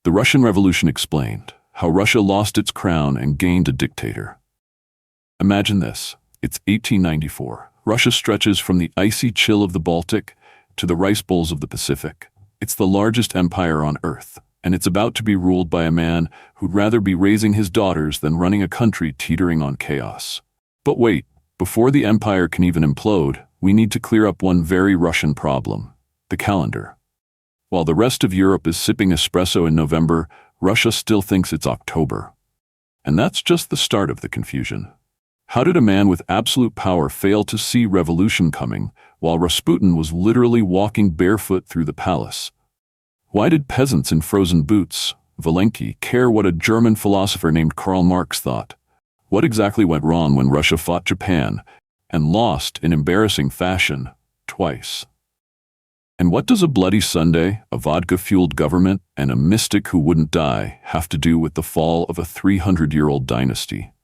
The Russian Revolution explained how Russia lost its crown and gained a dictator. Imagine this. It's 1894. Russia stretches from the icy chill of the Baltic to the rice bowls of the Pacific. It's the largest empire on earth, and it's about to be ruled by a man who'd rather be raising his daughters than running a country teetering on chaos. But wait, before the empire can even implode, we need to clear up one very Russian problem: the calendar. While the rest of Europe is sipping espresso in November, Russia still thinks it's October. And that's just the start of the confusion. How did a man with absolute power fail to see revolution coming, while Rasputin was literally walking barefoot through the palace? Why did peasants in frozen boots, valenki, care what a German philosopher named Karl Marx thought? What exactly went wrong when Russia fought Japan and lost in embarrassing fashion twice? And what does a Bloody Sunday, a vodka-fueled government, and a mystic who wouldn't die have to do with the fall of a 300-year-old dynasty?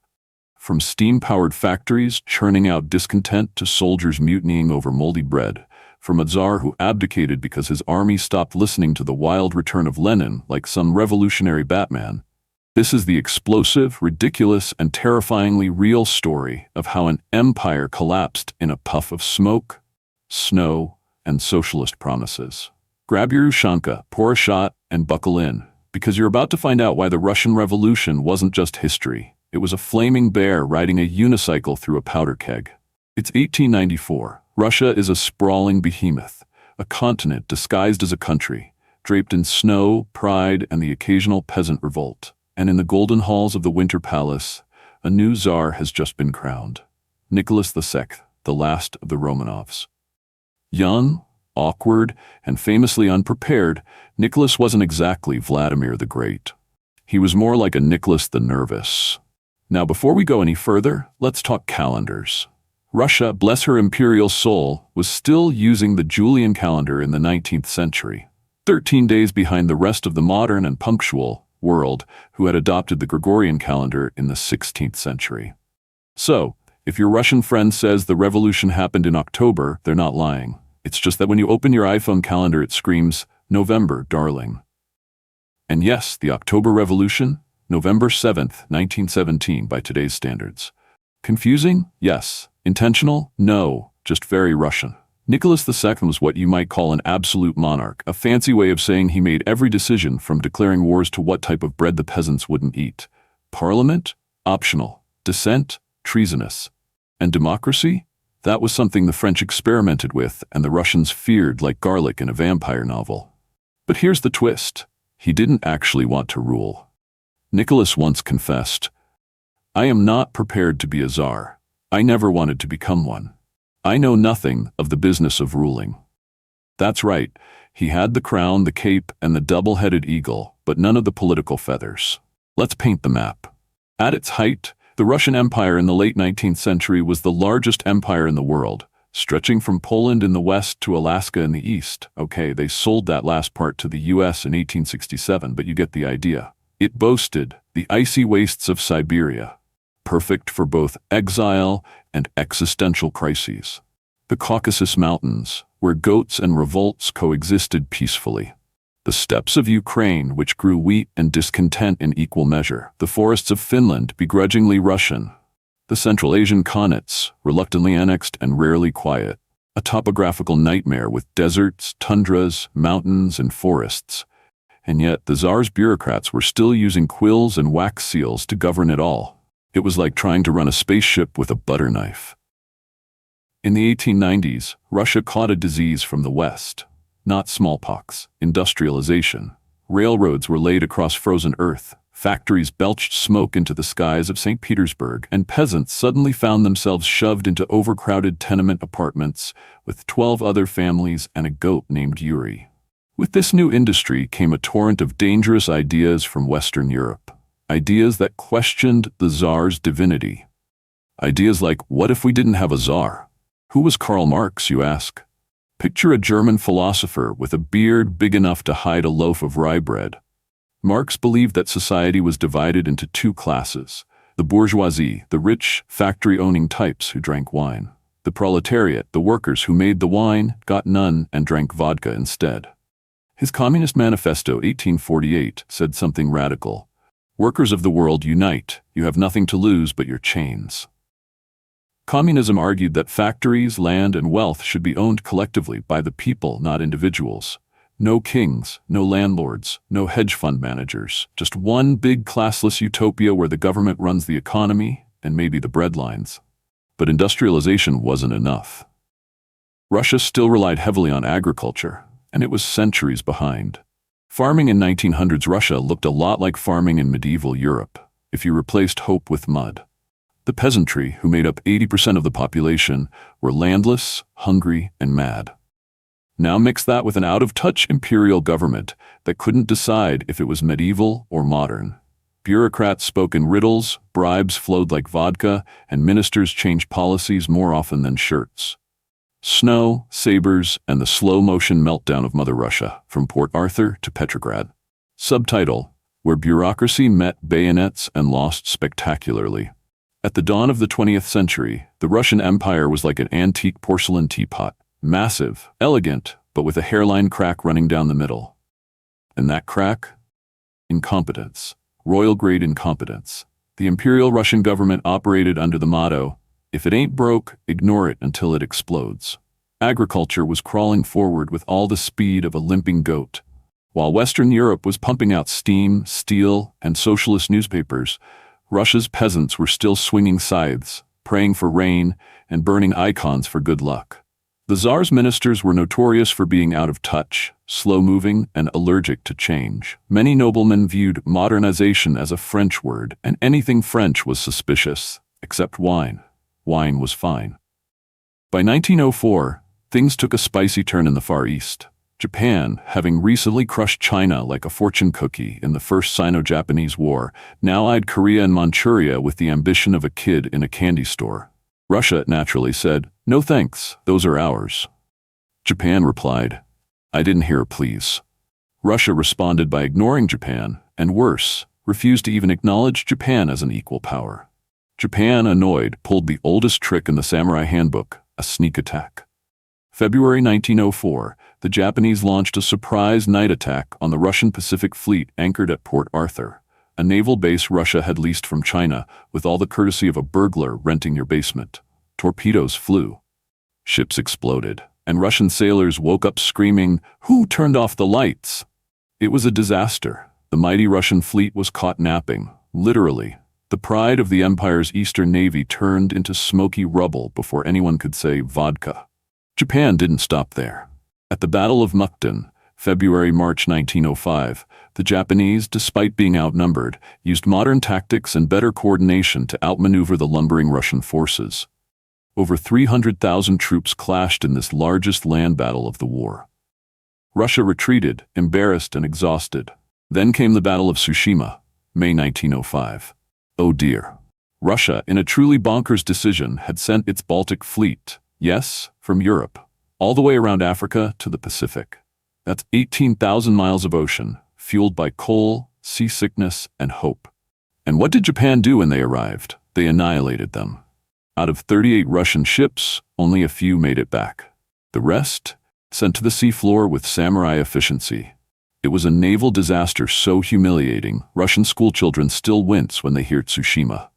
From steam-powered factories churning out discontent to soldiers mutinying over moldy bread, from a Tsar who abdicated because his army stopped listening to the wild return of Lenin like some revolutionary Batman, this is the explosive, ridiculous, and terrifyingly real story of how an empire collapsed in a puff of smoke, snow, and socialist promises. Grab your ushanka, pour a shot, and buckle in, because you're about to find out why the Russian Revolution wasn't just history. It was a flaming bear riding a unicycle through a powder keg. It's 1894. Russia is a sprawling behemoth, a continent disguised as a country, draped in snow, pride, and the occasional peasant revolt. And in the golden halls of the Winter Palace, a new Tsar has just been crowned. Nicholas II, the last of the Romanovs. Young, awkward, and famously unprepared, Nicholas wasn't exactly Vladimir the Great. He was more like a Nicholas the Nervous. Now, before we go any further, let's talk calendars. Russia, bless her imperial soul, was still using the Julian calendar in the 19th century, 13 days behind the rest of the modern and punctual world who had adopted the Gregorian calendar in the 16th century. So, if your Russian friend says the revolution happened in October, they're not lying. It's just that when you open your iPhone calendar, it screams, "November, darling." And yes, the October Revolution, November 7th, 1917 by today's standards. Confusing? Yes. Intentional? No. Just very Russian. Nicholas II was what you might call an absolute monarch, a fancy way of saying he made every decision from declaring wars to what type of bread the peasants wouldn't eat. Parliament? Optional. Dissent? Treasonous. And democracy? That was something the French experimented with and the Russians feared like garlic in a vampire novel. But here's the twist. He didn't actually want to rule. Nicholas once confessed, "I am not prepared to be a Tsar. I never wanted to become one. I know nothing of the business of ruling." That's right. He had the crown, the cape, and the double-headed eagle, but none of the political feathers. Let's paint the map. At its height, the Russian Empire in the late 19th century was the largest empire in the world, stretching from Poland in the west to Alaska in the east. Okay, they sold that last part to the US in 1867, but you get the idea. It boasted the icy wastes of Siberia, perfect for both exile and existential crises. The Caucasus Mountains, where goats and revolts coexisted peacefully. The steppes of Ukraine, which grew wheat and discontent in equal measure. The forests of Finland, begrudgingly Russian. The Central Asian Khanates, reluctantly annexed and rarely quiet. A topographical nightmare with deserts, tundras, mountains, and forests. And yet, the Tsar's bureaucrats were still using quills and wax seals to govern it all. It was like trying to run a spaceship with a butter knife. In the 1890s, Russia caught a disease from the West. Not smallpox, industrialization. Railroads were laid across frozen earth, factories belched smoke into the skies of St. Petersburg, and peasants suddenly found themselves shoved into overcrowded tenement apartments with 12 other families and a goat named Yuri. With this new industry came a torrent of dangerous ideas from Western Europe. Ideas that questioned the Tsar's divinity. Ideas like, what if we didn't have a Tsar? Who was Karl Marx, you ask? Picture a German philosopher with a beard big enough to hide a loaf of rye bread. Marx believed that society was divided into two classes. The bourgeoisie, the rich, factory-owning types who drank wine. The proletariat, the workers who made the wine, got none, and drank vodka instead. His Communist Manifesto 1848 said something radical. Workers of the world, unite. You have nothing to lose but your chains. Communism argued that factories, land, and wealth should be owned collectively by the people, not individuals. No kings, no landlords, no hedge fund managers. Just one big classless utopia where the government runs the economy and maybe the breadlines. But industrialization wasn't enough. Russia still relied heavily on agriculture, and it was centuries behind. Farming in 1900s Russia looked a lot like farming in medieval Europe, if you replaced hope with mud. The peasantry, who made up 80% of the population, were landless, hungry, and mad. Now mix that with an out-of-touch imperial government that couldn't decide if it was medieval or modern. Bureaucrats spoke in riddles, bribes flowed like vodka, and ministers changed policies more often than shirts. Snow, sabers, and the slow-motion meltdown of Mother Russia, from Port Arthur to Petrograd. Subtitle: Where Bureaucracy Met Bayonets and Lost Spectacularly. At the dawn of the 20th century, the Russian Empire was like an antique porcelain teapot, massive, elegant, but with a hairline crack running down the middle. And that crack? Incompetence. Royal-grade incompetence. The Imperial Russian government operated under the motto, if it ain't broke, ignore it until it explodes. Agriculture was crawling forward with all the speed of a limping goat. While Western Europe was pumping out steam, steel, and socialist newspapers, Russia's peasants were still swinging scythes, praying for rain, and burning icons for good luck. The Tsar's ministers were notorious for being out of touch, slow-moving, and allergic to change. Many noblemen viewed modernization as a French word, and anything French was suspicious, except wine. Wine was fine. By 1904, things took a spicy turn in the Far East. Japan, having recently crushed China like a fortune cookie in the First Sino-Japanese War, now eyed Korea and Manchuria with the ambition of a kid in a candy store. Russia naturally said, "No thanks, those are ours." Japan replied, "I didn't hear a please." Russia responded by ignoring Japan, and worse, refused to even acknowledge Japan as an equal power. Japan, annoyed, pulled the oldest trick in the samurai handbook, a sneak attack. February 1904, the Japanese launched a surprise night attack on the Russian Pacific Fleet anchored at Port Arthur, a naval base Russia had leased from China with all the courtesy of a burglar renting your basement. Torpedoes flew. Ships exploded, and Russian sailors woke up screaming, "Who turned off the lights?" It was a disaster. The mighty Russian fleet was caught napping, literally. The pride of the empire's Eastern Navy turned into smoky rubble before anyone could say vodka. Japan didn't stop there. At the Battle of Mukden, February-March 1905, the Japanese, despite being outnumbered, used modern tactics and better coordination to outmaneuver the lumbering Russian forces. Over 300,000 troops clashed in this largest land battle of the war. Russia retreated, embarrassed and exhausted. Then came the Battle of Tsushima, May 1905. Oh dear. Russia, in a truly bonkers decision, had sent its Baltic fleet, yes, from Europe, all the way around Africa to the Pacific. That's 18,000 miles of ocean, fueled by coal, seasickness, and hope. And what did Japan do when they arrived? They annihilated them. Out of 38 Russian ships, only a few made it back. The rest, sent to the seafloor with samurai efficiency. It was a naval disaster so humiliating, Russian schoolchildren still wince when they hear Tsushima.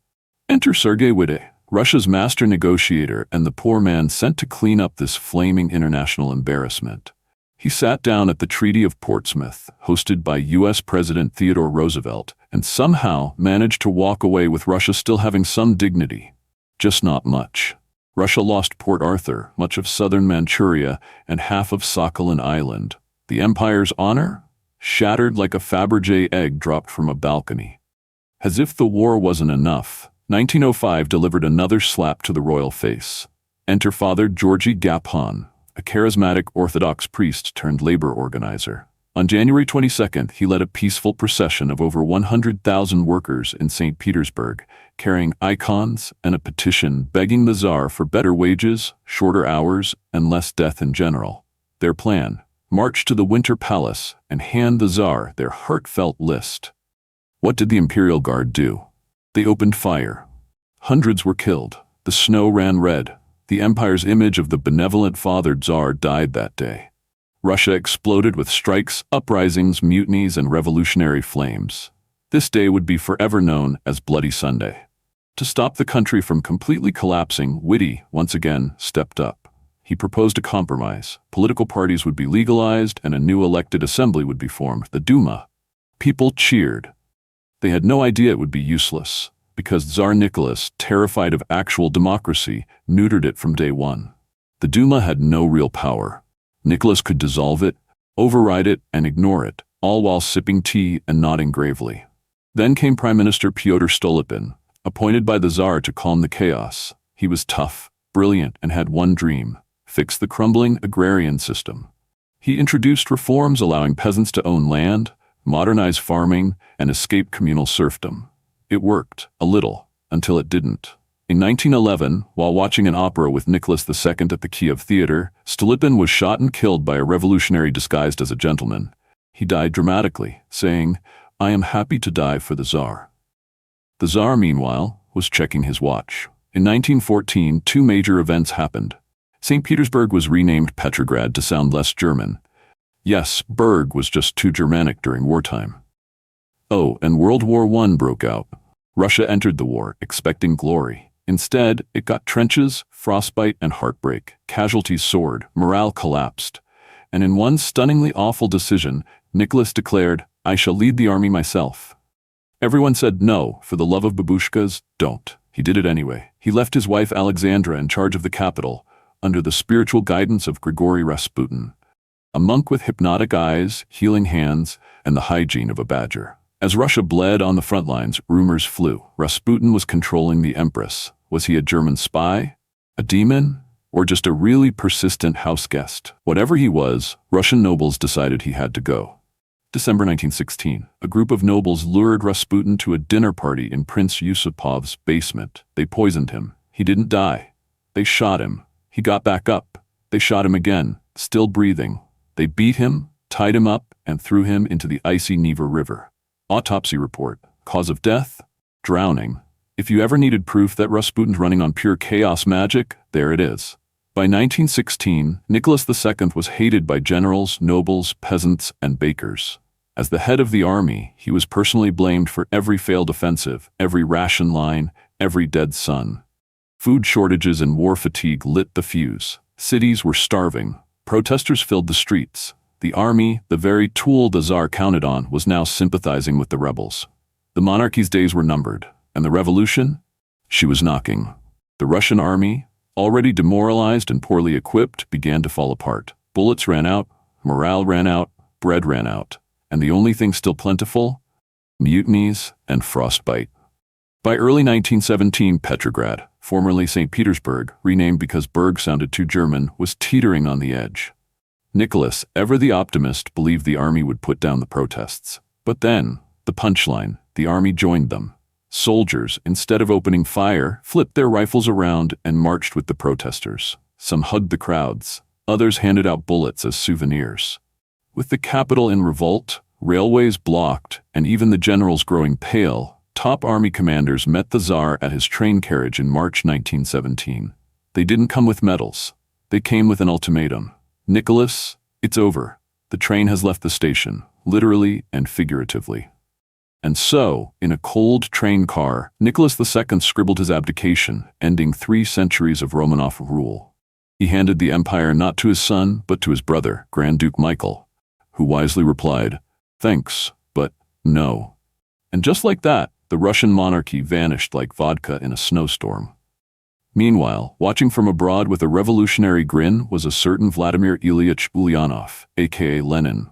Enter Sergei Witte, Russia's master negotiator and the poor man sent to clean up this flaming international embarrassment. He sat down at the Treaty of Portsmouth, hosted by U.S. President Theodore Roosevelt, and somehow managed to walk away with Russia still having some dignity. Just not much. Russia lost Port Arthur, much of southern Manchuria, and half of Sakhalin Island. The empire's honor? Shattered like a Fabergé egg dropped from a balcony. As if the war wasn't enough, 1905 delivered another slap to the royal face. Enter Father Georgy Gapon, a charismatic Orthodox priest turned labor organizer. On January 22nd, he led a peaceful procession of over 100,000 workers in St. Petersburg, carrying icons and a petition begging the Tsar for better wages, shorter hours, and less death in general. Their plan: march to the Winter Palace and hand the Tsar their heartfelt list. What did the Imperial Guard do? They opened fire. Hundreds were killed. The snow ran red. The empire's image of the benevolent Father Tsar died that day. Russia exploded with strikes, uprisings, mutinies, and revolutionary flames. This day would be forever known as Bloody Sunday. To stop the country from completely collapsing, Whitty, once again, stepped up. He proposed a compromise. Political parties would be legalized and a new elected assembly would be formed, the Duma. People cheered. They had no idea it would be useless, because Tsar Nicholas, terrified of actual democracy, neutered it from day one. The Duma had no real power. Nicholas could dissolve it, override it, and ignore it, all while sipping tea and nodding gravely. Then came Prime Minister Pyotr Stolypin, appointed by the Tsar to calm the chaos. He was tough, brilliant, and had one dream: fix the crumbling agrarian system. He introduced reforms allowing peasants to own land, modernize farming, and escape communal serfdom. It worked, a little, until it didn't. In 1911, while watching an opera with Nicholas II at the Kiev Theater, Stolypin was shot and killed by a revolutionary disguised as a gentleman. He died dramatically, saying, "I am happy to die for the Tsar." The Tsar, meanwhile, was checking his watch. In 1914, two major events happened. St. Petersburg was renamed Petrograd to sound less German. Yes, Berg was just too Germanic during wartime. Oh, and World War I broke out. Russia entered the war, expecting glory. Instead, it got trenches, frostbite, and heartbreak. Casualties soared, morale collapsed. And in one stunningly awful decision, Nicholas declared, "I shall lead the army myself." Everyone said no, for the love of babushkas, don't. He did it anyway. He left his wife Alexandra in charge of the capital, under the spiritual guidance of Grigory Rasputin, a monk with hypnotic eyes, healing hands, and the hygiene of a badger. As Russia bled on the front lines, rumors flew. Rasputin was controlling the empress. Was he a German spy? A demon? Or just a really persistent house guest? Whatever he was, Russian nobles decided he had to go. December 1916, a group of nobles lured Rasputin to a dinner party in Prince Yusupov's basement. They poisoned him. He didn't die. They shot him. He got back up. They shot him again, still breathing. They beat him, tied him up, and threw him into the icy Neva River. Autopsy report. Cause of death? Drowning. If you ever needed proof that Rasputin's running on pure chaos magic, there it is. By 1916, Nicholas II was hated by generals, nobles, peasants, and bakers. As the head of the army, he was personally blamed for every failed offensive, every ration line, every dead son. Food shortages and war fatigue lit the fuse. Cities were starving. Protesters filled the streets. The army, the very tool the Tsar counted on, was now sympathizing with the rebels. The monarchy's days were numbered. And the revolution? She was knocking. The Russian army, already demoralized and poorly equipped, began to fall apart. Bullets ran out, morale ran out, bread ran out. And the only thing still plentiful? Mutinies and frostbite. By early 1917, Petrograd, formerly St. Petersburg, renamed because Berg sounded too German, was teetering on the edge. Nicholas, ever the optimist, believed the army would put down the protests. But then, the punchline, the army joined them. Soldiers, instead of opening fire, flipped their rifles around and marched with the protesters. Some hugged the crowds. Others handed out bullets as souvenirs. With the capital in revolt, railways blocked, and even the generals growing pale, top army commanders met the Tsar at his train carriage in March 1917. They didn't come with medals. They came with an ultimatum. Nicholas, it's over. The train has left the station, literally and figuratively. And so, in a cold train car, Nicholas II scribbled his abdication, ending 3 centuries of Romanov rule. He handed the empire not to his son, but to his brother, Grand Duke Michael, who wisely replied, "Thanks, but no." And just like that, the Russian monarchy vanished like vodka in a snowstorm. Meanwhile, watching from abroad with a revolutionary grin was a certain Vladimir Ilyich Ulyanov, aka Lenin.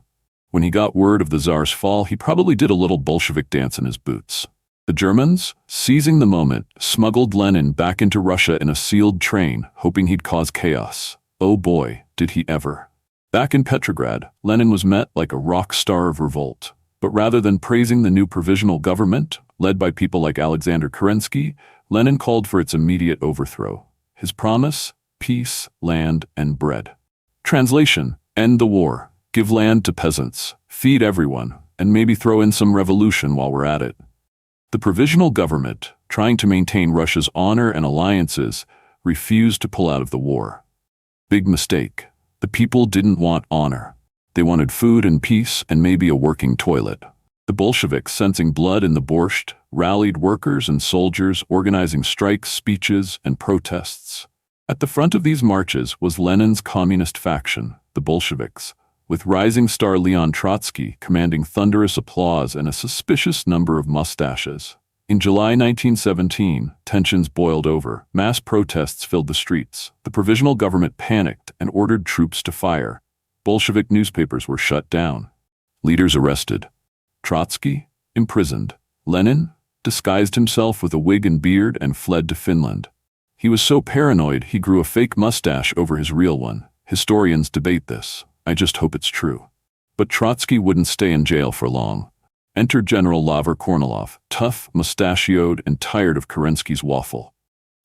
When he got word of the Tsar's fall, he probably did a little Bolshevik dance in his boots. The Germans, seizing the moment, smuggled Lenin back into Russia in a sealed train, hoping he'd cause chaos. Oh boy, did he ever. Back in Petrograd, Lenin was met like a rock star of revolt. But rather than praising the new provisional government, led by people like Alexander Kerensky, Lenin called for its immediate overthrow. His promise? Peace, land, and bread. Translation: end the war. Give land to peasants, feed everyone, and maybe throw in some revolution while we're at it. The provisional government, trying to maintain Russia's honor and alliances, refused to pull out of the war. Big mistake. The people didn't want honor. They wanted food and peace and maybe a working toilet. The Bolsheviks, sensing blood in the borscht, rallied workers and soldiers, organizing strikes, speeches, and protests. At the front of these marches was Lenin's communist faction, the Bolsheviks, with rising star Leon Trotsky commanding thunderous applause and a suspicious number of mustaches. In July 1917, tensions boiled over. Mass protests filled the streets. The provisional government panicked and ordered troops to fire. Bolshevik newspapers were shut down. Leaders arrested. Trotsky, imprisoned. Lenin disguised himself with a wig and beard and fled to Finland. He was so paranoid he grew a fake mustache over his real one. Historians debate this. I just hope it's true. But Trotsky wouldn't stay in jail for long. Enter General Laver Kornilov, tough, mustachioed, and tired of Kerensky's waffle.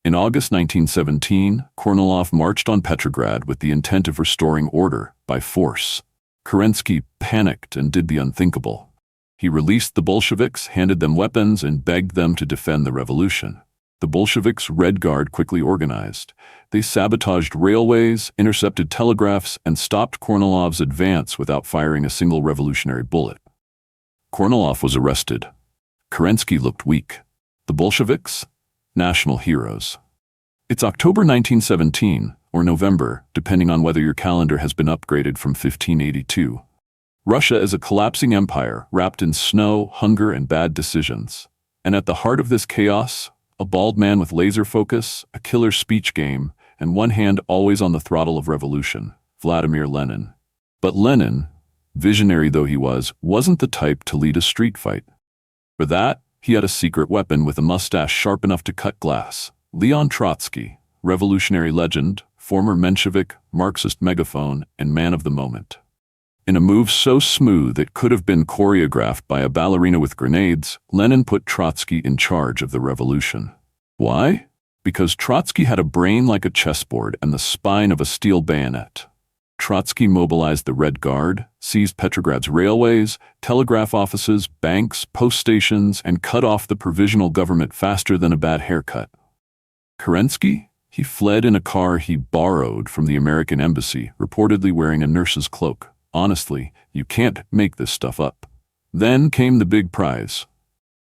In August 1917, Kornilov marched on Petrograd with the intent of restoring order by force. Kerensky panicked and did the unthinkable. He released the Bolsheviks, handed them weapons, and begged them to defend the revolution. The Bolsheviks' Red Guard quickly organized. They sabotaged railways, intercepted telegraphs, and stopped Kornilov's advance without firing a single revolutionary bullet. Kornilov was arrested. Kerensky looked weak. The Bolsheviks? National heroes. It's October 1917, or November, depending on whether your calendar has been upgraded from 1582. Russia is a collapsing empire wrapped in snow, hunger, and bad decisions. And at the heart of this chaos, a bald man with laser focus, a killer speech game, and one hand always on the throttle of revolution, Vladimir Lenin. But Lenin, visionary though he was, wasn't the type to lead a street fight. For that, he had a secret weapon with a mustache sharp enough to cut glass. Leon Trotsky, revolutionary legend, former Menshevik, Marxist megaphone, and man of the moment. In a move so smooth it could have been choreographed by a ballerina with grenades, Lenin put Trotsky in charge of the revolution. Why? Because Trotsky had a brain like a chessboard and the spine of a steel bayonet. Trotsky mobilized the Red Guard, seized Petrograd's railways, telegraph offices, banks, post stations, and cut off the provisional government faster than a bad haircut. Kerensky? He fled in a car he borrowed from the American embassy, reportedly wearing a nurse's cloak. Honestly, you can't make this stuff up. Then came the big prize.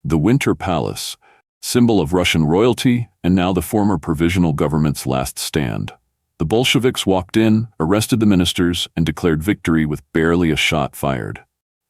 The Winter Palace, symbol of Russian royalty, and now the former provisional government's last stand. The Bolsheviks walked in, arrested the ministers, and declared victory with barely a shot fired.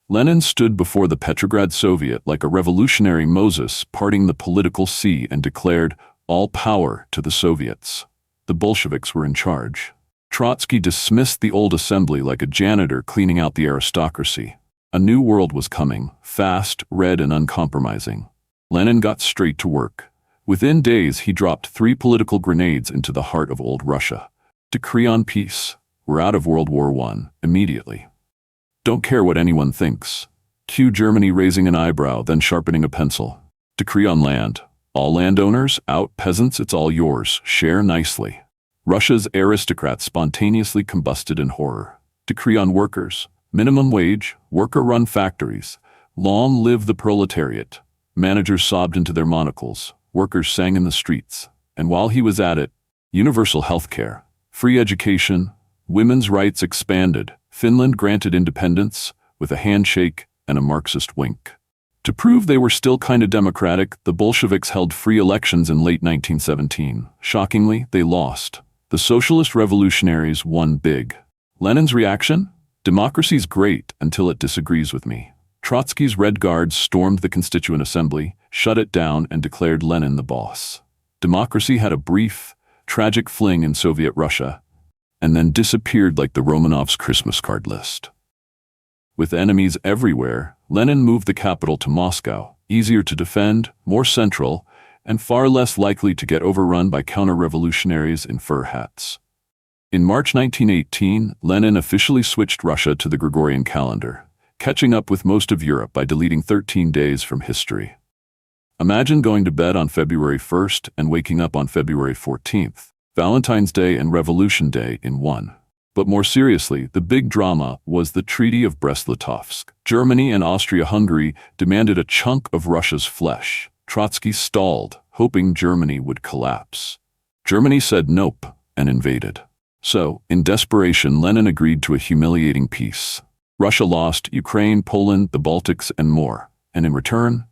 Lenin stood before the Petrograd Soviet like a revolutionary Moses parting the political sea and declared, "All power to the Soviets." The Bolsheviks were in charge. Trotsky dismissed the old assembly like a janitor cleaning out the aristocracy. A new world was coming, fast, red, and uncompromising. Lenin got straight to work. Within days, he dropped 3 political grenades into the heart of old Russia. Decree on peace. We're out of World War I, immediately. Don't care what anyone thinks. Cue Germany raising an eyebrow, then sharpening a pencil. Decree on land. All landowners, out, peasants, it's all yours. Share nicely. Russia's aristocrats spontaneously combusted in horror. Decree on workers. Minimum wage, worker-run factories. Long live the proletariat. Managers sobbed into their monocles. Workers sang in the streets. And while he was at it, universal health care, free education, women's rights expanded. Finland granted independence with a handshake and a Marxist wink. To prove they were still kinda democratic, the Bolsheviks held free elections in late 1917. Shockingly, they lost. The socialist revolutionaries won big. Lenin's reaction? Democracy's great until it disagrees with me. Trotsky's Red Guards stormed the Constituent Assembly, shut it down, and declared Lenin the boss. Democracy had a brief, tragic fling in Soviet Russia, and then disappeared like the Romanovs' Christmas card list. With enemies everywhere, Lenin moved the capital to Moscow, easier to defend, more central, and far less likely to get overrun by counter-revolutionaries in fur hats. In March 1918, Lenin officially switched Russia to the Gregorian calendar, catching up with most of Europe by deleting 13 days from history. Imagine going to bed on February 1st and waking up on February 14th, Valentine's Day and Revolution Day in one. But more seriously, the big drama was the Treaty of Brest-Litovsk. Germany and Austria-Hungary demanded a chunk of Russia's flesh. Trotsky stalled, hoping Germany would collapse. Germany said nope and invaded. So, in desperation, Lenin agreed to a humiliating peace. Russia lost Ukraine, Poland, the Baltics, and more. And in return,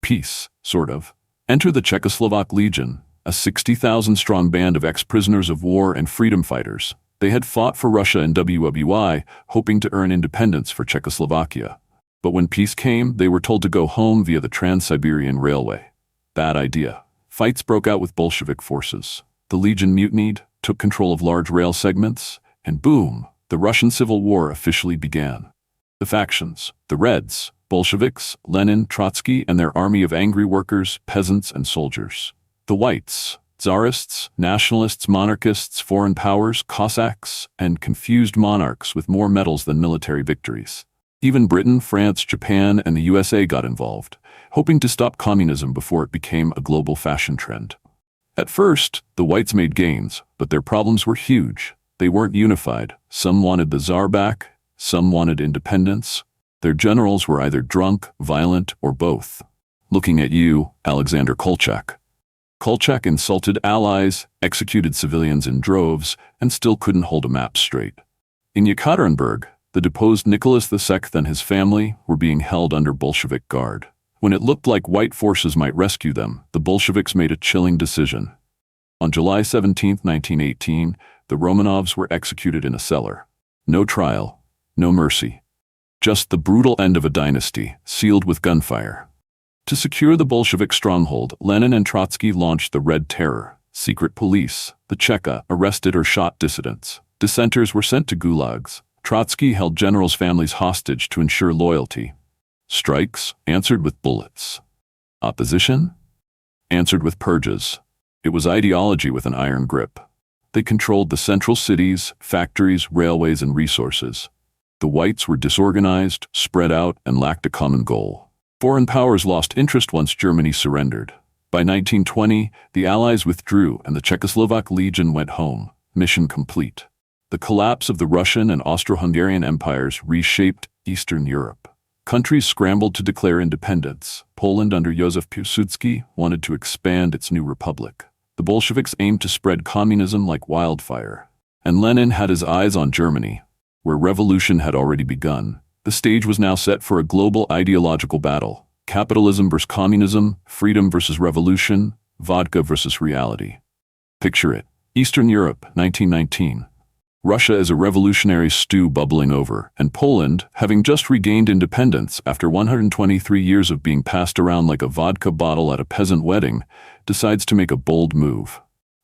peace, sort of. Enter the Czechoslovak Legion, a 60,000-strong band of ex-prisoners of war and freedom fighters. They had fought for Russia in WWI, hoping to earn independence for Czechoslovakia. But when peace came, they were told to go home via the Trans-Siberian Railway. Bad idea. Fights broke out with Bolshevik forces. The Legion mutinied, took control of large rail segments, and boom, the Russian Civil War officially began. The factions, the Reds, Bolsheviks, Lenin, Trotsky, and their army of angry workers, peasants, and soldiers. The Whites, Tsarists, nationalists, monarchists, foreign powers, Cossacks, and confused monarchs with more medals than military victories. Even Britain, France, Japan, and the USA got involved, hoping to stop communism before it became a global fashion trend. At first, the Whites made gains, but their problems were huge. They weren't unified. Some wanted the Tsar back, some wanted independence. Their generals were either drunk, violent, or both. Looking at you, Alexander Kolchak. Kolchak insulted allies, executed civilians in droves, and still couldn't hold a map straight. In Yekaterinburg, the deposed Nicholas II and his family were being held under Bolshevik guard. When it looked like white forces might rescue them, the Bolsheviks made a chilling decision. On July 17, 1918, the Romanovs were executed in a cellar. No trial, no mercy. Just the brutal end of a dynasty, sealed with gunfire. To secure the Bolshevik stronghold, Lenin and Trotsky launched the Red Terror. Secret police, the Cheka, arrested or shot dissidents. Dissenters were sent to gulags. Trotsky held generals' families hostage to ensure loyalty. Strikes answered with bullets. Opposition answered with purges. It was ideology with an iron grip. They controlled the central cities, factories, railways, and resources. The Whites were disorganized, spread out, and lacked a common goal. Foreign powers lost interest once Germany surrendered. By 1920, the Allies withdrew and the Czechoslovak Legion went home, mission complete. The collapse of the Russian and Austro-Hungarian empires reshaped Eastern Europe. Countries scrambled to declare independence. Poland under Józef Piłsudski wanted to expand its new republic. The Bolsheviks aimed to spread communism like wildfire. And Lenin had his eyes on Germany, where revolution had already begun. The stage was now set for a global ideological battle. Capitalism versus communism, freedom versus revolution, vodka versus reality. Picture it. Eastern Europe, 1919. Russia is a revolutionary stew bubbling over, and Poland, having just regained independence after 123 years of being passed around like a vodka bottle at a peasant wedding, decides to make a bold move.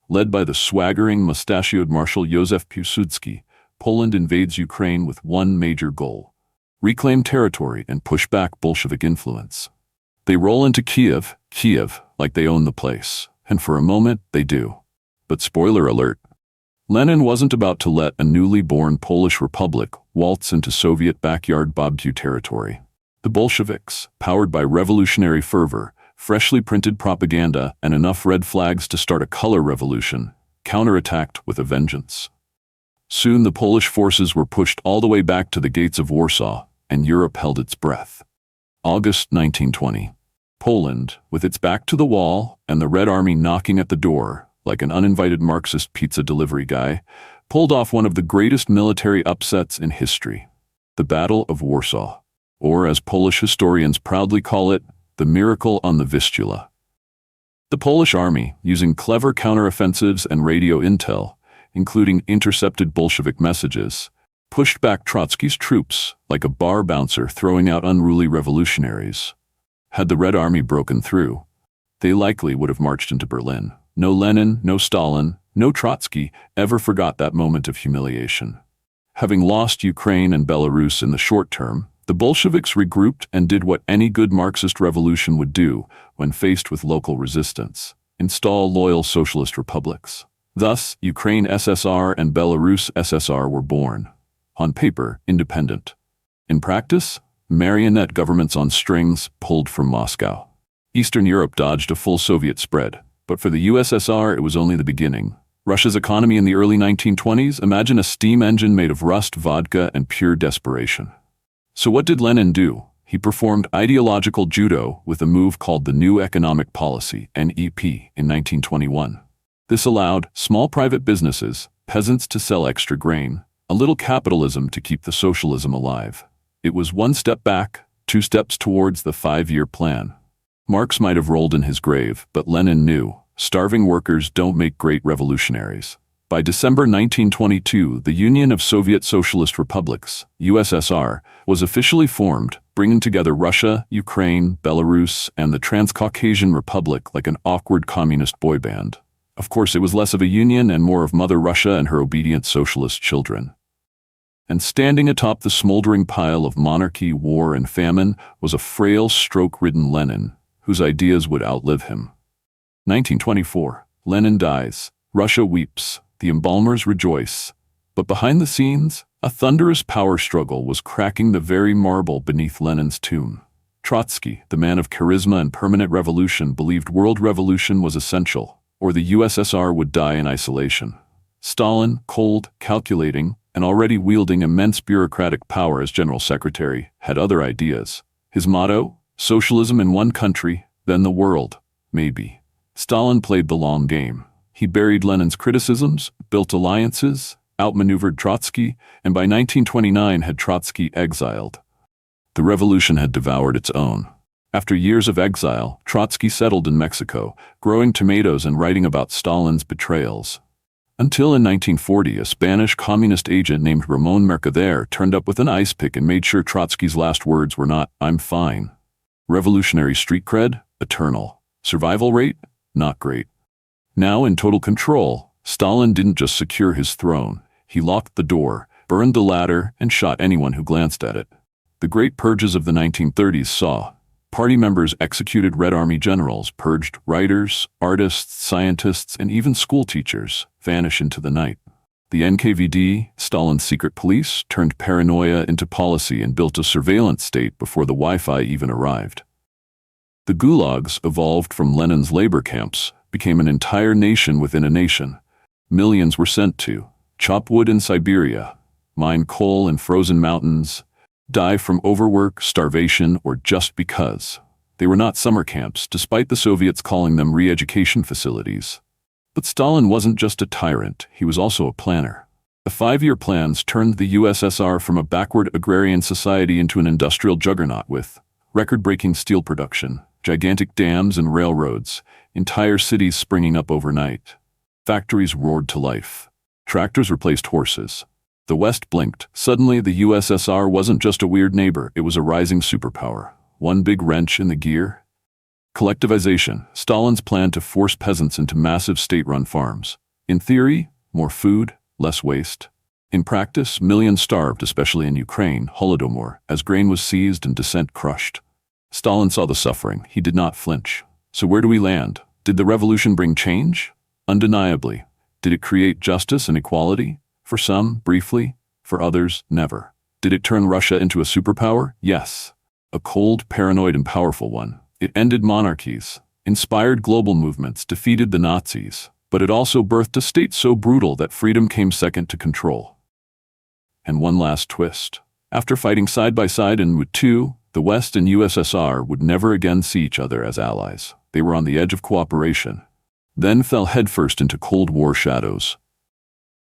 Led by the swaggering, mustachioed Marshal Józef Piłsudski, Poland invades Ukraine with one major goal: reclaim territory and push back Bolshevik influence. They roll into Kiev, like they own the place, and for a moment they do. But spoiler alert, Lenin wasn't about to let a newly born Polish republic waltz into Soviet backyard barbecue territory. The Bolsheviks, powered by revolutionary fervor, freshly printed propaganda, and enough red flags to start a color revolution, counterattacked with a vengeance. Soon the Polish forces were pushed all the way back to the gates of Warsaw, and Europe held its breath. August 1920. Poland, with its back to the wall and the Red Army knocking at the door, like an uninvited Marxist pizza delivery guy, pulled off one of the greatest military upsets in history, the Battle of Warsaw, or as Polish historians proudly call it, the Miracle on the Vistula. The Polish army, using clever counteroffensives and radio intel, including intercepted Bolshevik messages, pushed back Trotsky's troops like a bar bouncer throwing out unruly revolutionaries. Had the Red Army broken through, they likely would have marched into Berlin. No Lenin, no Stalin, no Trotsky ever forgot that moment of humiliation. Having lost Ukraine and Belarus in the short term, the Bolsheviks regrouped and did what any good Marxist revolution would do when faced with local resistance: install loyal socialist republics. Thus, Ukraine SSR and Belarus SSR were born. On paper, independent. In practice, marionette governments on strings pulled from Moscow. Eastern Europe dodged a full Soviet spread, but for the USSR it was only the beginning. Russia's economy in the early 1920s, imagine a steam engine made of rust, vodka, and pure desperation. So what did Lenin do? He performed ideological judo with a move called the New Economic Policy, NEP, in 1921. This allowed small private businesses, peasants to sell extra grain, a little capitalism to keep the socialism alive. It was one step back, two steps towards the five-year plan. Marx might have rolled in his grave, but Lenin knew, starving workers don't make great revolutionaries. By December 1922, the Union of Soviet Socialist Republics, USSR, was officially formed, bringing together Russia, Ukraine, Belarus, and the Transcaucasian Republic like an awkward communist boy band. Of course, it was less of a union and more of Mother Russia and her obedient socialist children. And standing atop the smoldering pile of monarchy, war, and famine was a frail, stroke-ridden Lenin, whose ideas would outlive him. 1924. Lenin dies. Russia weeps. The embalmers rejoice. But behind the scenes, a thunderous power struggle was cracking the very marble beneath Lenin's tomb. Trotsky, the man of charisma and permanent revolution, believed world revolution was essential, or the USSR would die in isolation. Stalin, cold, calculating, and already wielding immense bureaucratic power as general secretary, had other ideas. His motto? Socialism in one country, then the world, maybe. Stalin played the long game. He buried Lenin's criticisms, built alliances, outmaneuvered Trotsky, and by 1929 had Trotsky exiled. The revolution had devoured its own. After years of exile, Trotsky settled in Mexico, growing tomatoes and writing about Stalin's betrayals. Until in 1940, a Spanish communist agent named Ramon Mercader turned up with an ice pick and made sure Trotsky's last words were not, "I'm fine." Revolutionary street cred? Eternal. Survival rate? Not great. Now in total control, Stalin didn't just secure his throne. He locked the door, burned the ladder, and shot anyone who glanced at it. The great purges of the 1930s saw party members executed Red Army generals, purged writers, artists, scientists, and even school teachers vanish into the night. The NKVD, Stalin's secret police, turned paranoia into policy and built a surveillance state before the Wi-Fi even arrived. The gulags, evolved from Lenin's labor camps, became an entire nation within a nation. Millions were sent to chop wood in Siberia, mine coal in frozen mountains, die from overwork, starvation, or just because. They were not summer camps, despite the Soviets calling them re-education facilities. But Stalin wasn't just a tyrant, he was also a planner. The five-year plans turned the USSR from a backward agrarian society into an industrial juggernaut with record-breaking steel production, gigantic dams and railroads, entire cities springing up overnight. Factories roared to life. Tractors replaced horses. The West blinked. Suddenly, the USSR wasn't just a weird neighbor, it was a rising superpower. One big wrench in the gear? Collectivization, Stalin's plan to force peasants into massive state-run farms. In theory, more food, less waste. In practice, millions starved, especially in Ukraine, Holodomor, as grain was seized and dissent crushed. Stalin saw the suffering. He did not flinch. So where do we land? Did the revolution bring change? Undeniably. Did it create justice and equality? For some, briefly. For others, never. Did it turn Russia into a superpower? Yes. A cold, paranoid, and powerful one. It ended monarchies, inspired global movements, defeated the Nazis. But it also birthed a state so brutal that freedom came second to control. And one last twist. After fighting side by side in II, the West and USSR would never again see each other as allies. They were on the edge of cooperation. Then fell headfirst into Cold War shadows.